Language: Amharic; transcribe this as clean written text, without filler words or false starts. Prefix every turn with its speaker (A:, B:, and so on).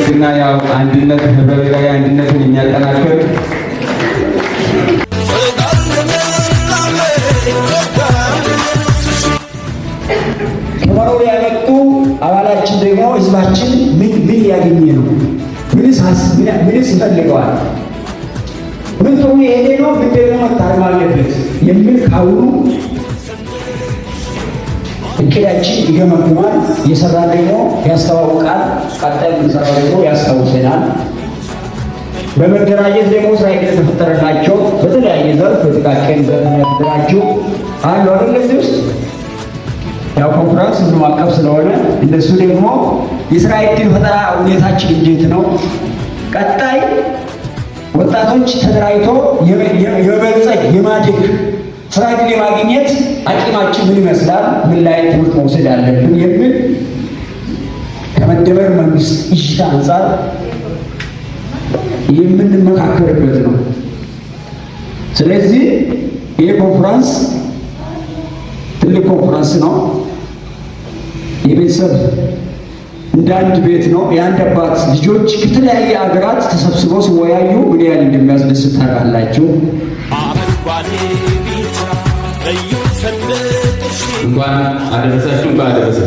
A: እና ያው አንድነት ህብረታዊ አንድነትን የሚያጠናክር
B: ከመኖር ያመጡ አባላችን ደግሞ ህዝባችን ምን ያገኘ ነው? ምንስ ይፈልገዋል? ምን ጥሩ የሄደ ነው? ምን ደግሞ መታረም አለበት የሚል ካሁኑ እቅዳችን ይገመግማል። የሰራ ደግሞ ያስተዋውቃል። ቀጣይ የምንሰራው ደግሞ ያስታውሰናል። በመደራጀት ደግሞ ስራ የተፈጠረላቸው በተለያየ ዘርፍ በጥቃቅን ዘርፍ የተደራጁ አሉ አይደል? እዚህ ውስጥ ያው ኮንፈረንስ ሁሉም አቀፍ ስለሆነ እነሱ ደግሞ የስራ ዕድል ፈጠራ ሁኔታችን እንዴት ነው? ቀጣይ ወጣቶች ተደራጅቶ የመበልጸግ የማደግ ስራ ዕድል የማግኘት አቅማችን ምን ይመስላል? ምን ላይ ትምህርት መውሰድ አለብን? የሚል ከመደመር መንግስት እይታ አንጻር የምንመካከርበት ነው። ስለዚህ ይህ ኮንፈረንስ ትልቅ ኮንፈረንስ ነው። የቤተሰብ እንደ አንድ ቤት ነው። የአንድ አባት ልጆች ከተለያየ ሀገራት ተሰብስበው ሲወያዩ ምን ያህል እንደሚያስደስት ታውቃላችሁ።
A: እንኳን አደረሳችሁ። እንኳን አደረሰ